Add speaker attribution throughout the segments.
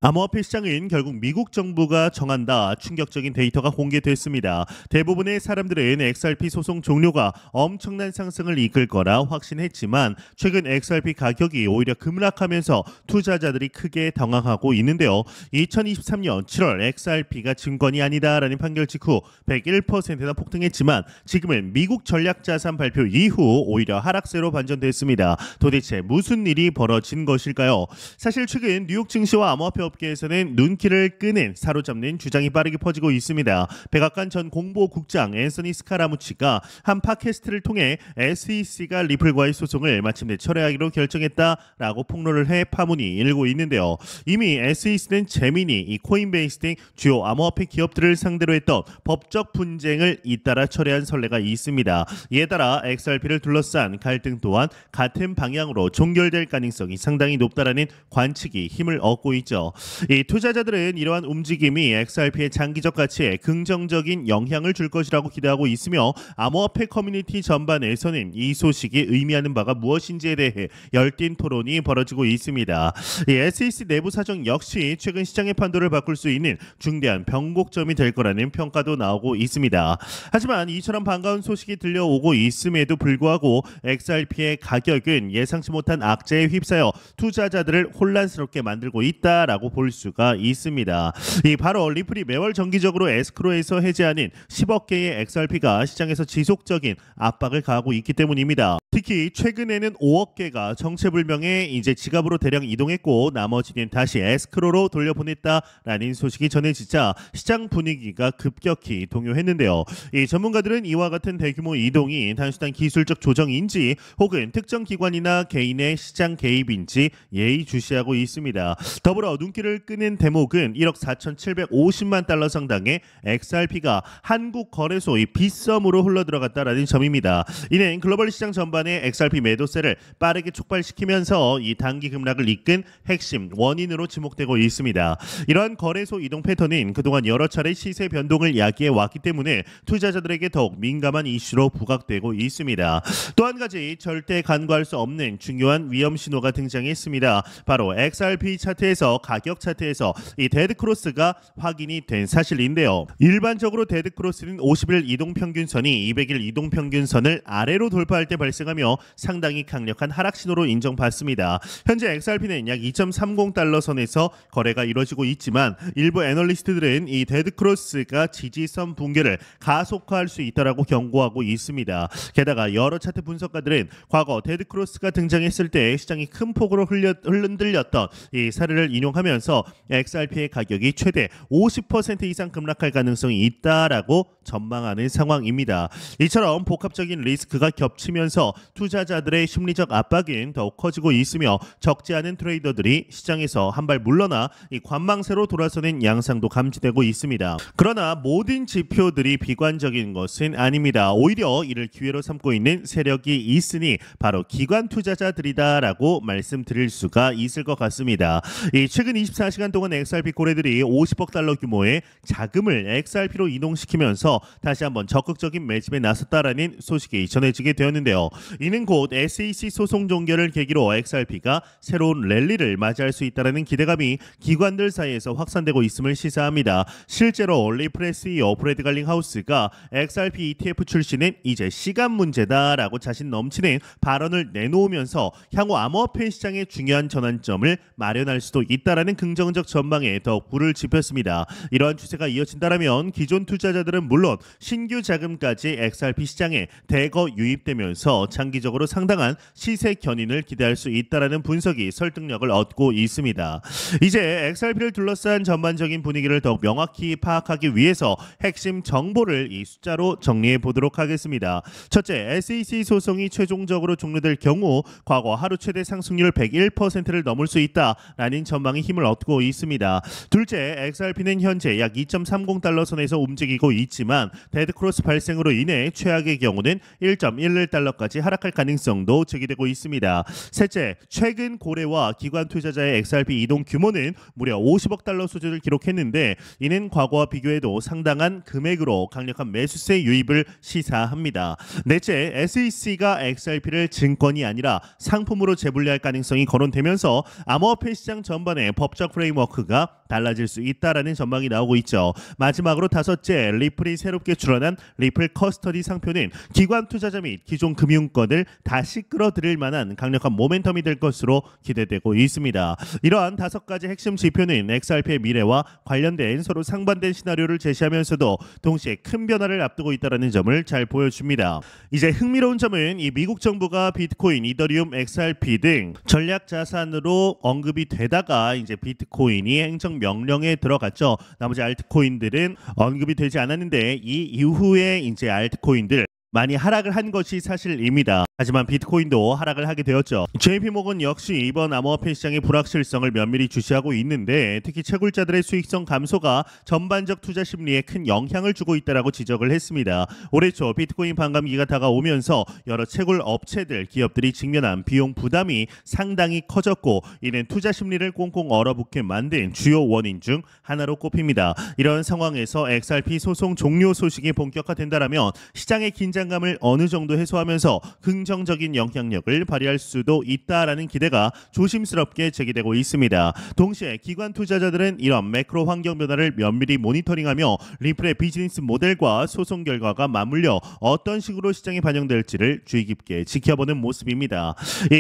Speaker 1: 암호화폐 시장은 결국 미국 정부가 정한다 충격적인 데이터가 공개됐습니다. 대부분의 사람들은 XRP 소송 종료가 엄청난 상승을 이끌 거라 확신했지만 최근 XRP 가격이 오히려 급락하면서 투자자들이 크게 당황하고 있는데요. 2023년 7월 XRP가 증권이 아니다라는 판결 직후 101%나 폭등했지만 지금은 미국 전략자산 발표 이후 오히려 하락세로 반전됐습니다. 도대체 무슨 일이 벌어진 것일까요? 사실 최근 뉴욕 증시와 암호화폐 업계에서는 눈길을 끄는 사로잡는 주장이 빠르게 퍼지고 있습니다. 백악관 전 공보국장 앤서니 스카라무치가 한 팟캐스트를 통해 SEC가 리플과의 소송을 마침내 철회하기로 결정했다라고 폭로를 해 파문이 일고 있는데요. 이미 SEC는 제미니, 코인베이스 등 주요 암호화폐 기업들을 상대로 했던 법적 분쟁을 잇따라 철회한 선례가 있습니다. 이에 따라 XRP를 둘러싼 갈등 또한 같은 방향으로 종결될 가능성이 상당히 높다라는 관측이 힘을 얻고 있죠. 이 투자자들은 이러한 움직임이 XRP의 장기적 가치에 긍정적인 영향을 줄 것이라고 기대하고 있으며 암호화폐 커뮤니티 전반에서는 이 소식이 의미하는 바가 무엇인지에 대해 열띤 토론이 벌어지고 있습니다. 이 SEC 내부 사정 역시 최근 시장의 판도를 바꿀 수 있는 중대한 변곡점이 될 거라는 평가도 나오고 있습니다. 하지만 이처럼 반가운 소식이 들려오고 있음에도 불구하고 XRP의 가격은 예상치 못한 악재에 휩싸여 투자자들을 혼란스럽게 만들고 있다라고 볼 수가 있습니다. 이 바로 리플이 매월 정기적으로 에스크로에서 해제하는 10억 개의 XRP가 시장에서 지속적인 압박을 가하고 있기 때문입니다. 특히 최근에는 5억 개가 정체불명의 이제 지갑으로 대량 이동했고 나머지는 다시 에스크로로 돌려보냈다라는 소식이 전해지자 시장 분위기가 급격히 동요했는데요. 이 전문가들은 이와 같은 대규모 이동이 단순한 기술적 조정인지 혹은 특정 기관이나 개인의 시장 개입인지 예의주시하고 있습니다. 더불어 눈길을 끄는 대목은 1억 4,750만 달러 상당의 XRP가 한국 거래소의 빗썸으로 흘러들어갔다라는 점입니다. 이는 글로벌 시장 전반의 XRP 매도세를 빠르게 촉발시키면서 이 단기 급락을 이끈 핵심 원인으로 지목되고 있습니다. 이러한 거래소 이동 패턴은 그동안 여러 차례 시세 변동을 야기해 왔기 때문에 투자자들에게 더욱 민감한 이슈로 부각되고 있습니다. 또 한 가지 절대 간과할 수 없는 중요한 위험 신호가 등장했습니다. 바로 XRP 차트에서 가격 차트에서 이 데드크로스가 확인이 된 사실인데요. 일반적으로 데드크로스는 50일 이동평균선이 200일 이동평균선을 아래로 돌파할 때 발생하며 상당히 강력한 하락 신호로 인정받습니다. 현재 XRP는 약 2.30달러 선에서 거래가 이루어지고 있지만 일부 애널리스트들은 이 데드크로스가 지지선 붕괴를 가속화할 수 있다라고 경고하고 있습니다. 게다가 여러 차트 분석가들은 과거 데드크로스가 등장했을 때 시장이 큰 폭으로 흔들렸던 이 사례를 인용하면서 XRP의 가격이 최대 50% 이상 급락할 가능성이 있다라고 전망하는 상황입니다. 이처럼 복합적인 리스크가 겹치면서 투자자들의 심리적 압박은 더욱 커지고 있으며 적지 않은 트레이더들이 시장에서 한 발 물러나 이 관망세로 돌아서는 양상도 감지되고 있습니다. 그러나 모든 지표들이 비관적인 것은 아닙니다. 오히려 이를 기회로 삼고 있는 세력이 있으니 바로 기관 투자자들이다라고 말씀드릴 수가 있을 것 같습니다. 이 최근 24시간 동안 XRP 고래들이 50억 달러 규모의 자금을 XRP로 이동시키면서 다시 한번 적극적인 매집에 나섰다라는 소식이 전해지게 되었는데요. 이는 곧 SEC 소송 종결을 계기로 XRP가 새로운 랠리를 맞이할 수 있다는 기대감이 기관들 사이에서 확산되고 있음을 시사합니다. 실제로 리플의 CEO 브래드 갈링하우스가 XRP ETF 출시는 이제 시간 문제다라고 자신 넘치는 발언을 내놓으면서 향후 암호화폐 시장의 중요한 전환점을 마련할 수도 있다라는 긍정적 전망에 더욱 불을 지폈습니다. 이러한 추세가 이어진다면 기존 투자자들은 물론 신규 자금까지 XRP 시장에 대거 유입되면서 장기적으로 상당한 시세 견인을 기대할 수 있다라는 분석이 설득력을 얻고 있습니다. 이제 XRP를 둘러싼 전반적인 분위기를 더욱 명확히 파악하기 위해서 핵심 정보를 이 숫자로 정리해 보도록 하겠습니다. 첫째, SEC 소송이 최종적으로 종료될 경우 과거 하루 최대 상승률 101%를 넘을 수 있다라는 전망이 힘을 얻고 있습니다. 둘째, XRP는 현재 약 2.30달러 선에서 움직이고 있지만 있지만 데드크로스 발생으로 인해 최악의 경우는 1.11달러까지 하락할 가능성도 제기되고 있습니다. 셋째, 최근 고래와 기관 투자자의 XRP 이동 규모는 무려 50억 달러 수준을 기록했는데 이는 과거와 비교해도 상당한 금액으로 강력한 매수세 유입을 시사합니다. 넷째, SEC가 XRP를 증권이 아니라 상품으로 재분리할 가능성이 거론되면서 암호화폐 시장 전반의 법적 프레임워크가 달라질 수 있다라는 전망이 나오고 있죠. 마지막으로 다섯째, 리플이 새롭게 출원한 리플 커스터디 상표는 기관 투자자 및 기존 금융권을 다시 끌어들일 만한 강력한 모멘텀이 될 것으로 기대되고 있습니다. 이러한 5가지 핵심 지표는 XRP의 미래와 관련된 서로 상반된 시나리오를 제시하면서도 동시에 큰 변화를 앞두고 있다는 점을 잘 보여줍니다. 이제 흥미로운 점은 이 미국 정부가 비트코인, 이더리움, XRP 등 전략 자산으로 언급이 되다가 이제 비트코인이 행정 명령에 들어갔죠. 나머지 알트코인들은 언급이 되지 않았는데 이 이후에 이제 알트코인들 많이 하락을 한 것이 사실입니다. 하지만 비트코인도 하락을 하게 되었죠. JP모건 역시 이번 암호화폐 시장의 불확실성을 면밀히 주시하고 있는데 특히 채굴자들의 수익성 감소가 전반적 투자 심리에 큰 영향을 주고 있다라고 지적을 했습니다. 올해 초 비트코인 반감기가 다가오면서 여러 채굴 업체들, 기업들이 직면한 비용 부담이 상당히 커졌고 이는 투자 심리를 꽁꽁 얼어붙게 만든 주요 원인 중 하나로 꼽힙니다. 이런 상황에서 XRP 소송 종료 소식이 본격화된다라면 시장의 긴장감을 어느 정도 해소하면서 긍정적인 영향력을 발휘할 수도 있다라는 기대가 조심스럽게 제기되고 있습니다. 동시에 기관 투자자들은 이런 매크로 환경 변화를 면밀히 모니터링하며 리플의 비즈니스 모델과 소송 결과가 맞물려 어떤 식으로 시장에 반영될지를 주의 깊게 지켜보는 모습입니다.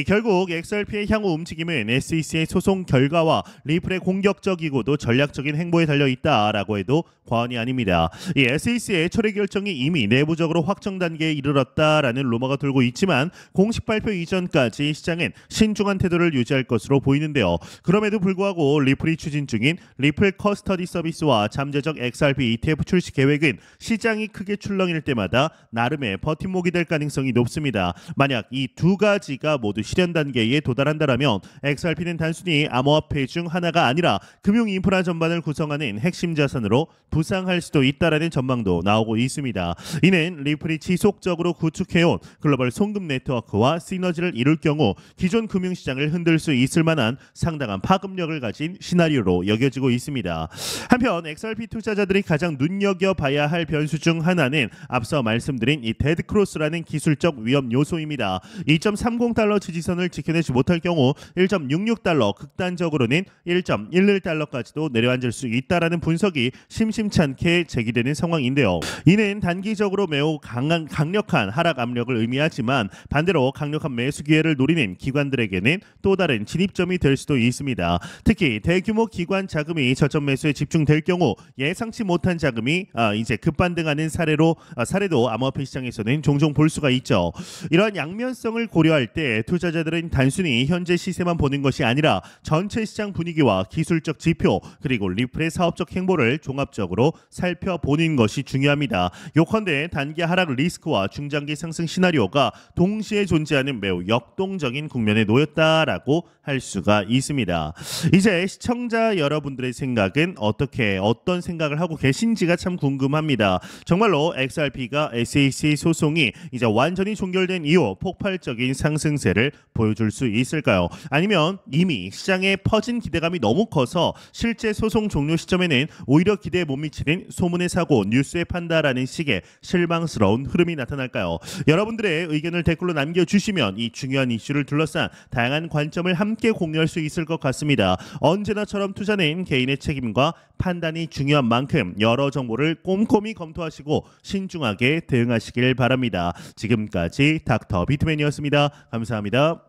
Speaker 1: 결국 XRP의 향후 움직임은 SEC의 소송 결과와 리플의 공격적이고도 전략적인 행보에 달려 있다라고 해도 과언이 아닙니다. 이 SEC의 철회 결정이 이미 내부적으로 확정 단계에 이르렀다라는 루머가 돌고 있지만 공식 발표 이전까지 시장은 신중한 태도를 유지할 것으로 보이는데요. 그럼에도 불구하고 리플이 추진 중인 리플 커스터디 서비스와 잠재적 XRP ETF 출시 계획은 시장이 크게 출렁일 때마다 나름의 버팀목이 될 가능성이 높습니다. 만약 이 두 가지가 모두 실현 단계에 도달한다면 XRP는 단순히 암호화폐 중 하나가 아니라 금융 인프라 전반을 구성하는 핵심 자산으로 부상할 수도 있다라는 전망도 나오고 있습니다. 이는 리플이 지속적으로 구축해온 글로벌 송금 네트워크와 시너지를 이룰 경우 기존 금융시장을 흔들 수 있을 만한 상당한 파급력을 가진 시나리오로 여겨지고 있습니다. 한편 XRP 투자자들이 가장 눈여겨봐야 할 변수 중 하나는 앞서 말씀드린 이 데드크로스라는 기술적 위험 요소입니다. 2.30달러 지지선을 지켜내지 못할 경우 1.66달러, 극단적으로는 1.11달러까지도 내려앉을 수 있다라는 분석이 심심찮게 제기되는 상황인데요. 이는 단기적으로 매우 강력한 하락 압력을 의미하지만 반대로 강력한 매수 기회를 노리는 기관들에게는 또 다른 진입점이 될 수도 있습니다. 특히 대규모 기관 자금이 저점 매수에 집중될 경우 예상치 못한 자금이 이제 급반등하는 사례도 암호화폐 시장에서는 종종 볼 수가 있죠. 이러한 양면성을 고려할 때 투자자들은 단순히 현재 시세만 보는 것이 아니라 전체 시장 분위기와 기술적 지표 그리고 리플의 사업적 행보를 종합적으로 살펴보는 것이 중요합니다. 요컨대 단기 하락 리스크와 중장기 상승 시나리오가 동시에 존재하는 매우 역동적인 국면에 놓였다라고 할 수가 있습니다. 이제 시청자 여러분들의 생각은 어떤 생각을 하고 계신지가 참 궁금합니다. 정말로 XRP가 SEC 소송이 이제 완전히 종결된 이후 폭발적인 상승세를 보여줄 수 있을까요? 아니면 이미 시장에 퍼진 기대감이 너무 커서 실제 소송 종료 시점에는 오히려 기대에 못 미치는 소문의 사고, 뉴스의 판다라는 식의 실망스러운 흐름이 나타날까요? 여러분들의 의견을 댓글로 남겨주시면 이 중요한 이슈를 둘러싼 다양한 관점을 함께 공유할 수 있을 것 같습니다. 언제나처럼 투자는 개인의 책임과 판단이 중요한 만큼 여러 정보를 꼼꼼히 검토하시고 신중하게 대응하시길 바랍니다. 지금까지 닥터 비트맨이었습니다. 감사합니다.